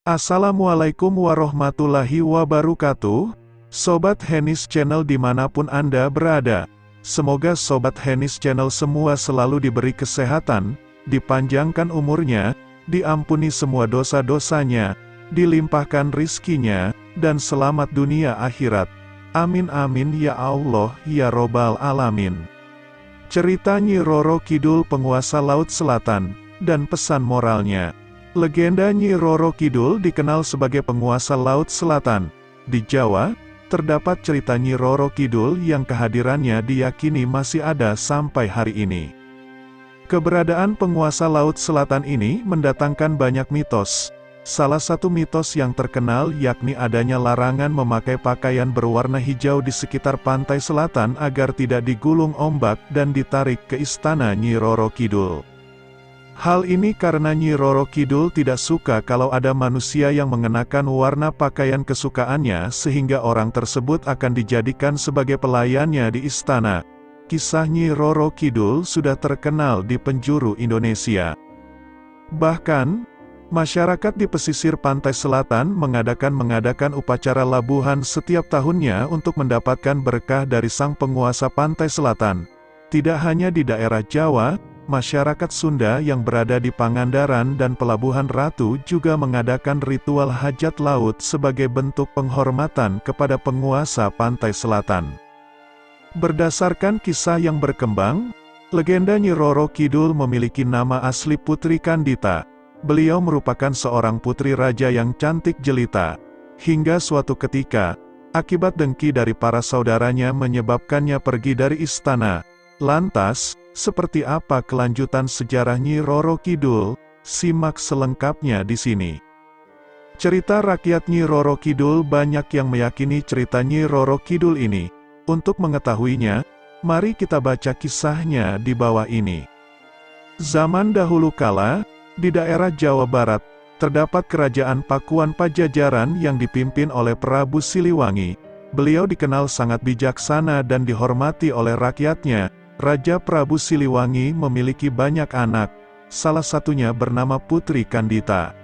Assalamualaikum warahmatullahi wabarakatuh, Sobat Henis Channel dimanapun Anda berada. Semoga Sobat Henis Channel semua selalu diberi kesehatan, dipanjangkan umurnya, diampuni semua dosa-dosanya, dilimpahkan rizkinya, dan selamat dunia akhirat. Amin amin ya Allah ya Robbal Alamin. Cerita Nyi Roro Kidul penguasa Laut Selatan, dan pesan moralnya. Legenda Nyi Roro Kidul dikenal sebagai penguasa Laut Selatan. Di Jawa, terdapat cerita Nyi Roro Kidul yang kehadirannya diyakini masih ada sampai hari ini. Keberadaan penguasa Laut Selatan ini mendatangkan banyak mitos. Salah satu mitos yang terkenal yakni adanya larangan memakai pakaian berwarna hijau di sekitar pantai selatan agar tidak digulung ombak dan ditarik ke istana Nyi Roro Kidul. Hal ini karena Nyi Roro Kidul tidak suka kalau ada manusia yang mengenakan warna pakaian kesukaannya sehingga orang tersebut akan dijadikan sebagai pelayannya di istana. Kisah Nyi Roro Kidul sudah terkenal di penjuru Indonesia. Bahkan, masyarakat di pesisir pantai selatan mengadakan upacara labuhan setiap tahunnya untuk mendapatkan berkah dari sang penguasa pantai selatan. Tidak hanya di daerah Jawa, masyarakat Sunda yang berada di Pangandaran dan Pelabuhan Ratu juga mengadakan ritual hajat laut sebagai bentuk penghormatan kepada penguasa pantai selatan. Berdasarkan kisah yang berkembang, legenda Nyi Roro Kidul memiliki nama asli Putri Kandita. Beliau merupakan seorang putri raja yang cantik jelita. Hingga suatu ketika, akibat dengki dari para saudaranya menyebabkannya pergi dari istana. Lantas, seperti apa kelanjutan sejarah Nyi Roro Kidul? Simak selengkapnya di sini. Cerita rakyat Nyi Roro Kidul. Banyak yang meyakini cerita Nyi Roro Kidul ini. Untuk mengetahuinya, mari kita baca kisahnya di bawah ini. Zaman dahulu kala, di daerah Jawa Barat, terdapat kerajaan Pakuan Pajajaran yang dipimpin oleh Prabu Siliwangi. Beliau dikenal sangat bijaksana dan dihormati oleh rakyatnya. Raja Prabu Siliwangi memiliki banyak anak, salah satunya bernama Putri Kandita.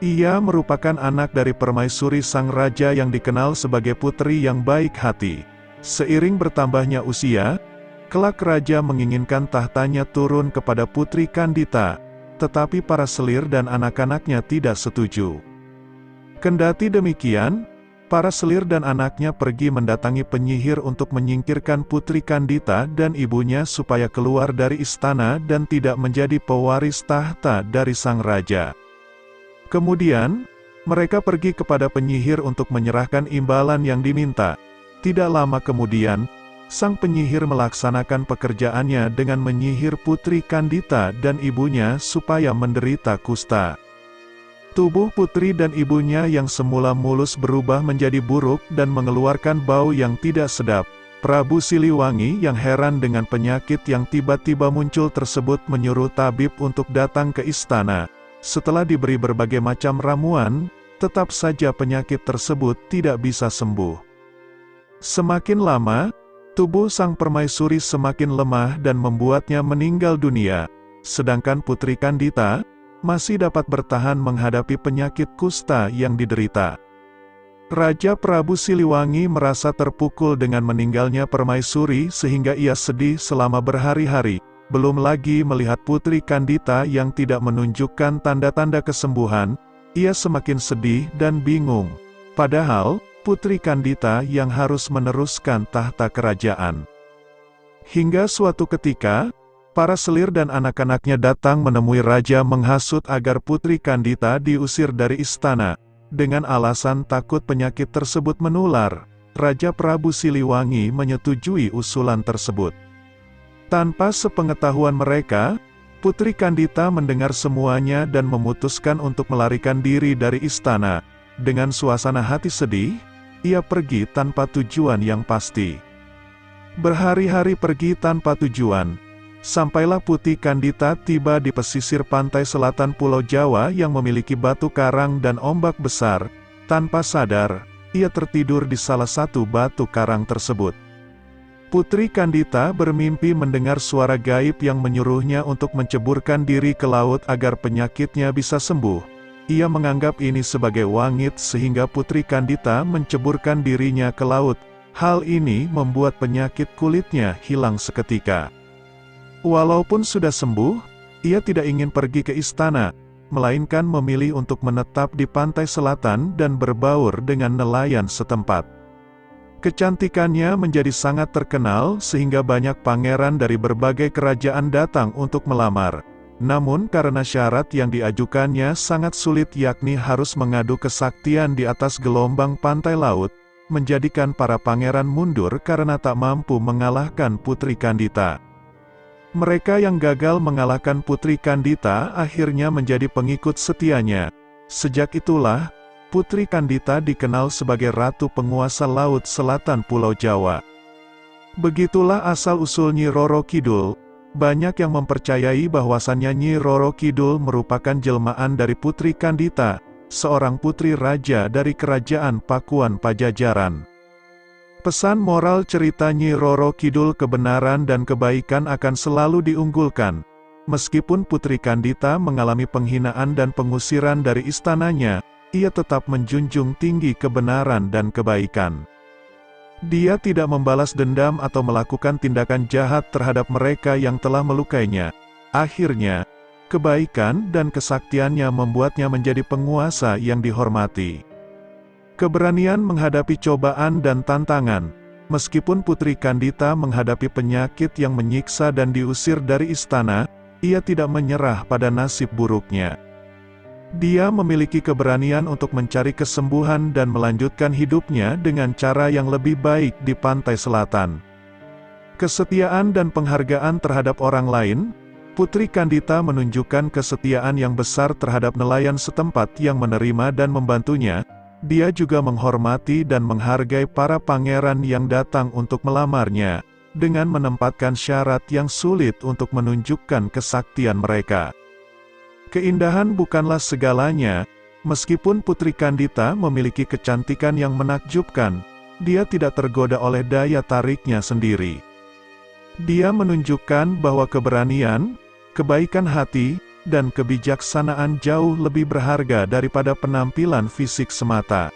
Ia merupakan anak dari permaisuri sang raja yang dikenal sebagai putri yang baik hati. Seiring bertambahnya usia, kelak raja menginginkan tahtanya turun kepada Putri Kandita, tetapi para selir dan anak-anaknya tidak setuju. Kendati demikian, para selir dan anaknya pergi mendatangi penyihir untuk menyingkirkan Putri Kandita dan ibunya supaya keluar dari istana dan tidak menjadi pewaris tahta dari sang raja. Kemudian, mereka pergi kepada penyihir untuk menyerahkan imbalan yang diminta. Tidak lama kemudian, sang penyihir melaksanakan pekerjaannya dengan menyihir Putri Kandita dan ibunya supaya menderita kusta. Tubuh putri dan ibunya yang semula mulus berubah menjadi buruk dan mengeluarkan bau yang tidak sedap. Prabu Siliwangi yang heran dengan penyakit yang tiba-tiba muncul tersebut menyuruh tabib untuk datang ke istana. Setelah diberi berbagai macam ramuan, tetap saja penyakit tersebut tidak bisa sembuh. Semakin lama, tubuh sang permaisuri semakin lemah dan membuatnya meninggal dunia. Sedangkan Putri Kandita masih dapat bertahan menghadapi penyakit kusta yang diderita. Raja Prabu Siliwangi merasa terpukul dengan meninggalnya permaisuri sehingga ia sedih selama berhari-hari. Belum lagi melihat Putri Kandita yang tidak menunjukkan tanda-tanda kesembuhan, ia semakin sedih dan bingung. Padahal, Putri Kandita yang harus meneruskan tahta kerajaan. Hingga suatu ketika, para selir dan anak-anaknya datang menemui raja menghasut agar Putri Kandita diusir dari istana. Dengan alasan takut penyakit tersebut menular, Raja Prabu Siliwangi menyetujui usulan tersebut. Tanpa sepengetahuan mereka, Putri Kandita mendengar semuanya dan memutuskan untuk melarikan diri dari istana. Dengan suasana hati sedih, ia pergi tanpa tujuan yang pasti. Berhari-hari pergi tanpa tujuan. Sampailah Putri Kandita tiba di pesisir pantai selatan Pulau Jawa yang memiliki batu karang dan ombak besar. Tanpa sadar, ia tertidur di salah satu batu karang tersebut. Putri Kandita bermimpi mendengar suara gaib yang menyuruhnya untuk menceburkan diri ke laut agar penyakitnya bisa sembuh. Ia menganggap ini sebagai wangit sehingga Putri Kandita menceburkan dirinya ke laut. Hal ini membuat penyakit kulitnya hilang seketika. Walaupun sudah sembuh, ia tidak ingin pergi ke istana, melainkan memilih untuk menetap di pantai selatan dan berbaur dengan nelayan setempat. Kecantikannya menjadi sangat terkenal sehingga banyak pangeran dari berbagai kerajaan datang untuk melamar. Namun karena syarat yang diajukannya sangat sulit, yakni harus mengadu kesaktian di atas gelombang pantai laut, menjadikan para pangeran mundur karena tak mampu mengalahkan Putri Kandita. Mereka yang gagal mengalahkan Putri Kandita akhirnya menjadi pengikut setianya. Sejak itulah, Putri Kandita dikenal sebagai Ratu Penguasa Laut Selatan Pulau Jawa. Begitulah asal-usul Nyi Roro Kidul. Banyak yang mempercayai bahwasannya Nyi Roro Kidul merupakan jelmaan dari Putri Kandita, seorang putri raja dari Kerajaan Pakuan Pajajaran. Pesan moral cerita Nyi Roro Kidul: kebenaran dan kebaikan akan selalu diunggulkan. Meskipun Putri Kandita mengalami penghinaan dan pengusiran dari istananya, ia tetap menjunjung tinggi kebenaran dan kebaikan. Dia tidak membalas dendam atau melakukan tindakan jahat terhadap mereka yang telah melukainya. Akhirnya, kebaikan dan kesaktiannya membuatnya menjadi penguasa yang dihormati. Keberanian menghadapi cobaan dan tantangan. Meskipun Putri Kandita menghadapi penyakit yang menyiksa dan diusir dari istana, ia tidak menyerah pada nasib buruknya. Dia memiliki keberanian untuk mencari kesembuhan dan melanjutkan hidupnya dengan cara yang lebih baik di pantai selatan. Kesetiaan dan penghargaan terhadap orang lain. Putri Kandita menunjukkan kesetiaan yang besar terhadap nelayan setempat yang menerima dan membantunya. Dia juga menghormati dan menghargai para pangeran yang datang untuk melamarnya, dengan menempatkan syarat yang sulit untuk menunjukkan kesaktian mereka. Keindahan bukanlah segalanya. Meskipun Putri Kandita memiliki kecantikan yang menakjubkan, dia tidak tergoda oleh daya tariknya sendiri. Dia menunjukkan bahwa keberanian, kebaikan hati, dan kebijaksanaan jauh lebih berharga daripada penampilan fisik semata.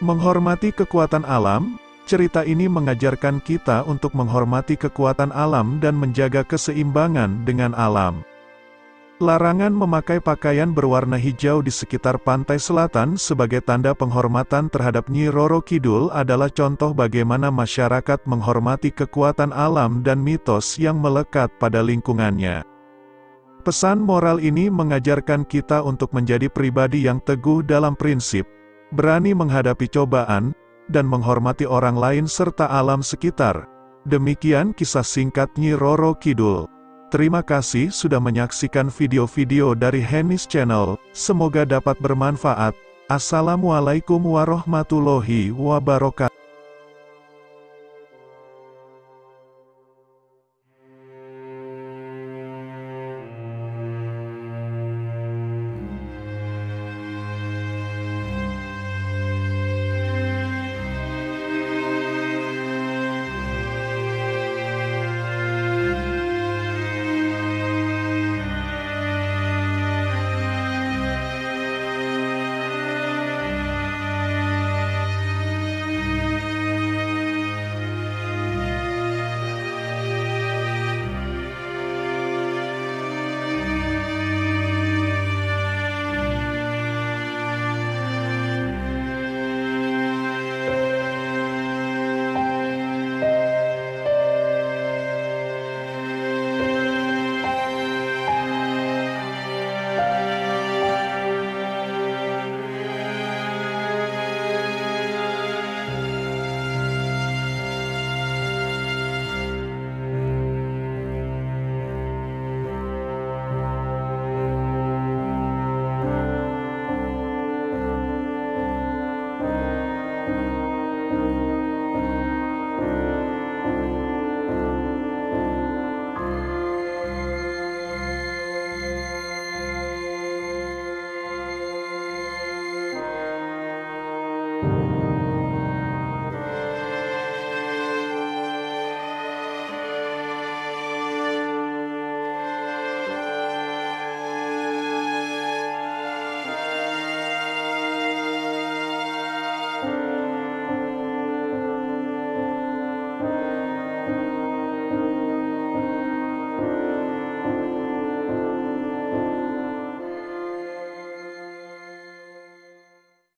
Menghormati kekuatan alam. Cerita ini mengajarkan kita untuk menghormati kekuatan alam dan menjaga keseimbangan dengan alam. Larangan memakai pakaian berwarna hijau di sekitar pantai selatan sebagai tanda penghormatan terhadap Nyi Roro Kidul adalah contoh bagaimana masyarakat menghormati kekuatan alam dan mitos yang melekat pada lingkungannya. Pesan moral ini mengajarkan kita untuk menjadi pribadi yang teguh dalam prinsip, berani menghadapi cobaan, dan menghormati orang lain serta alam sekitar. Demikian kisah singkat Nyi Roro Kidul. Terima kasih sudah menyaksikan video-video dari Hennis Channel, semoga dapat bermanfaat. Assalamualaikum warahmatullahi wabarakatuh.